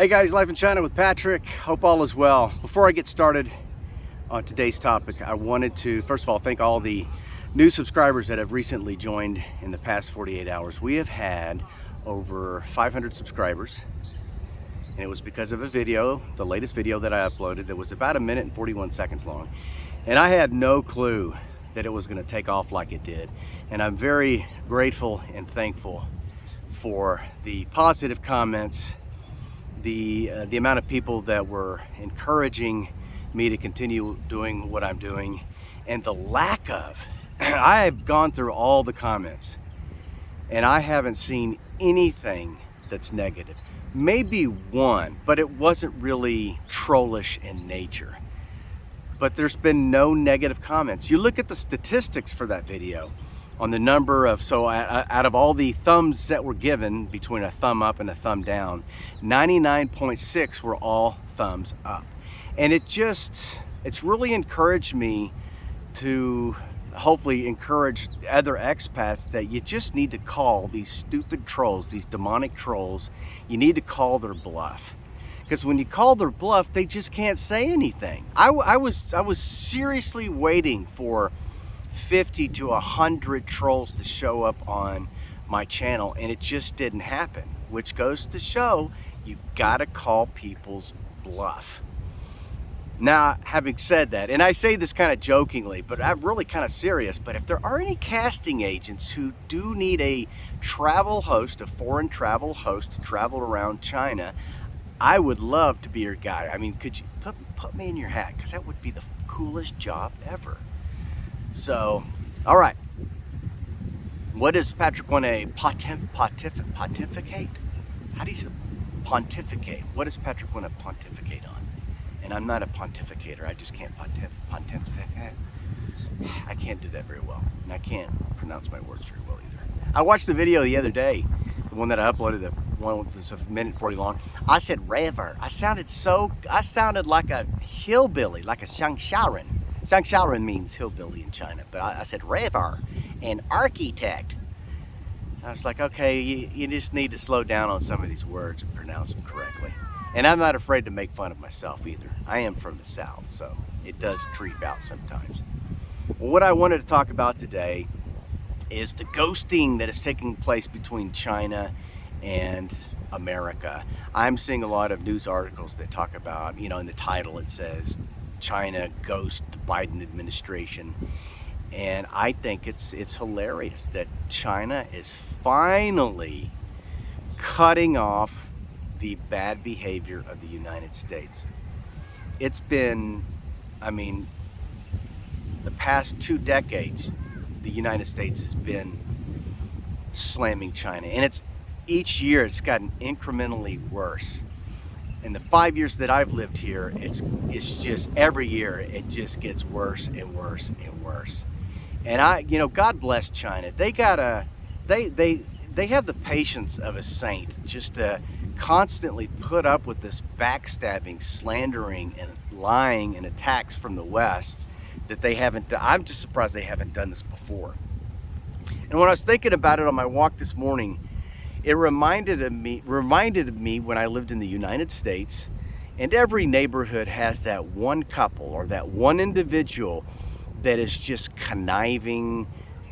Hey guys, Life in China with Patrick. Hope all is well. Before I get started on today's topic, I wanted to first of all thank all the new subscribers that have recently joined in the past 48 hours. We have had over 500 subscribers, and it was because of a video, the latest video that I uploaded that was about 1 minute and 41 seconds long. And I had no clue that it was going to take off like it did. And I'm very grateful and thankful for the positive comments, the amount of people that were encouraging me to continue doing what I'm doing, and the lack of. I've gone through all the comments and I haven't seen anything that's negative. Maybe one, but it wasn't really trollish in nature. But there's been no negative comments. You look at the statistics for that video on the number of, so out of all the thumbs that were given, between a thumb up and a thumb down, 99.6 were all thumbs up. And it's really encouraged me to hopefully encourage other expats that you just need to call these stupid trolls, these demonic trolls, you need to call their bluff. Because when you call their bluff, they just can't say anything. I was seriously waiting for 50 to 100 trolls to show up on my channel, and it just didn't happen, which goes to show you gotta call people's bluff. Now, having said that, and I say this kind of jokingly, but I'm really kind of serious, but if there are any casting agents who do need a travel host, a foreign travel host to travel around China, I would love to be your guy. I mean, could you put me in your hat? Because that would be the coolest job ever. So, all right. What does Patrick want to pontificate? How do you say pontificate? What does Patrick want to pontificate on? And I'm not a pontificator. I just can't pontificate. I can't do that very well. And I can't pronounce my words very well either. I watched the video the other day, the one that I uploaded, the one that's 1 minute 40 long. I said raver. I sounded like a hillbilly, like a Shangshaoren. Shangshaoren means hillbilly in China, but I said raver and architect. I was like, okay, you just need to slow down on some of these words and pronounce them correctly. And I'm not afraid to make fun of myself either. I am from the South, so it does creep out sometimes. Well, what I wanted to talk about today is the ghosting that is taking place between China and America. I'm seeing a lot of news articles that talk about, in the title it says, China ghosts the Biden administration. And I think it's hilarious that China is finally cutting off the bad behavior of the United States. It's been, the past 2 decades, the United States has been slamming China. And each year it's gotten incrementally worse. In the 5 years that I've lived here, it's just every year it just gets worse and worse and worse. And God bless China. They have the patience of a saint just to constantly put up with this backstabbing, slandering, and lying and attacks from the West that they haven't done. I'm just surprised they haven't done this before. And when I was thinking about it on my walk this morning, it reminded me when I lived in the United States, and every neighborhood has that one couple or that one individual that is just conniving.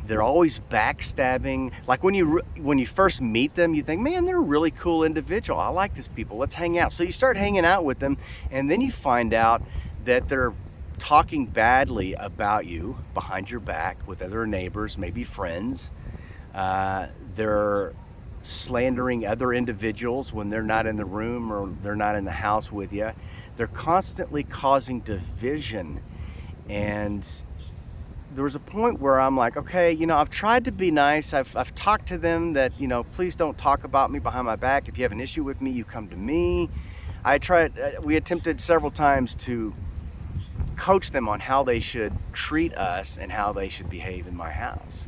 They're always backstabbing. Like when you first meet them, you think, man, they're a really cool individual. I like these people. Let's hang out. So you start hanging out with them, and then you find out that they're talking badly about you behind your back with other neighbors, maybe friends. They're slandering other individuals when they're not in the room or they're not in the house with you. They're constantly causing division. And there was a point where I'm like, okay, I've tried to be nice. I've talked to them that, please don't talk about me behind my back. If you have an issue with me, you come to me. We attempted several times to coach them on how they should treat us and how they should behave in my house.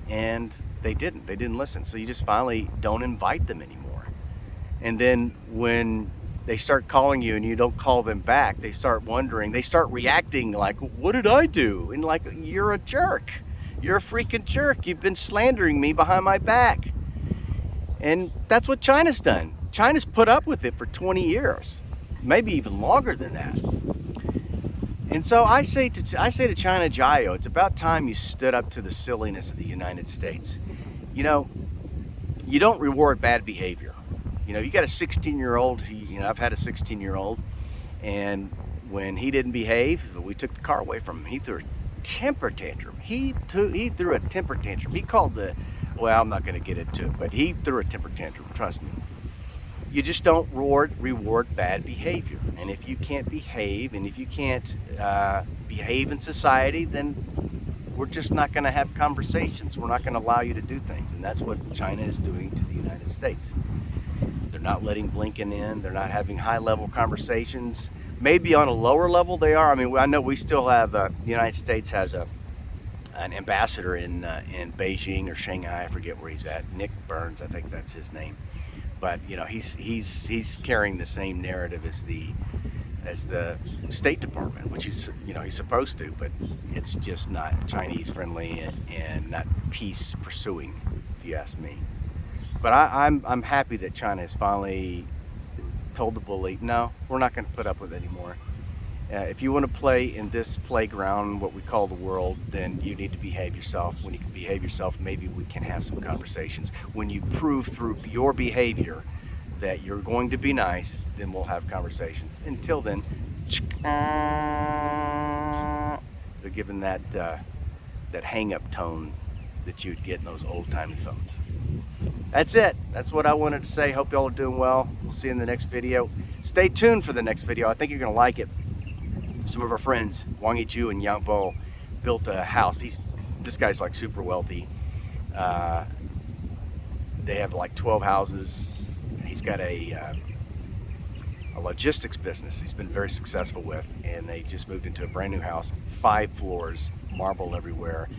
And they didn't listen. So you just finally don't invite them anymore. And then when they start calling you and you don't call them back, they start wondering, they start reacting like, what did I do? And like, you're a jerk. You're a freaking jerk. You've been slandering me behind my back. And that's what China's done. China's put up with it for 20 years, maybe even longer than that. And so I say to China, Jiao, it's about time you stood up to the silliness of the United States. You know, you don't reward bad behavior. You know, you got a 16-year-old, I've had a 16-year-old, and when he didn't behave, we took the car away from him. He threw a temper tantrum. He threw a temper tantrum. He called well, I'm not going to get into it, but he threw a temper tantrum, trust me. You just don't reward bad behavior. And if you can't behave, and if you can't behave in society, then we're just not going to have conversations. We're not going to allow you to do things. And that's what China is doing to the United States. They're not letting Blinken in. They're not having high-level conversations. Maybe on a lower level they are. I mean, I know we still have, the United States has an ambassador in Beijing or Shanghai. I forget where he's at. Nick Burns, I think that's his name. But you know, he's carrying the same narrative as the State Department, which he's supposed to, but it's just not Chinese friendly and not peace pursuing, if you ask me. But I'm happy that China has finally told the bully, no, we're not going to put up with it anymore. If you want to play in this playground, what we call the world, then you need to behave yourself. When you can behave yourself, maybe we can have some conversations. When you prove through your behavior that you're going to be nice, then we'll have conversations. Until then, they're giving that hang-up tone that you'd get in those old-timey phones. That's it. That's what I wanted to say. Hope y'all are doing well. We'll see you in the next video. Stay tuned for the next video. I think you're going to like it. Some of our friends, Wang Yiju and Yang Bo, built a house. This guy's like super wealthy. They have like 12 houses. He's got a logistics business he's been very successful with, and they just moved into a brand new house, 5 floors, marble everywhere.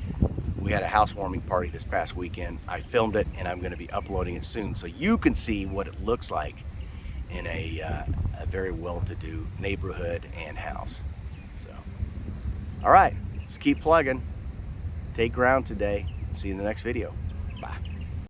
We had a housewarming party this past weekend. I filmed it, and I'm going to be uploading it soon so you can see what it looks like in a very well-to-do neighborhood and house. So, all right, let's keep plugging. Take ground today. See you in the next video. Bye.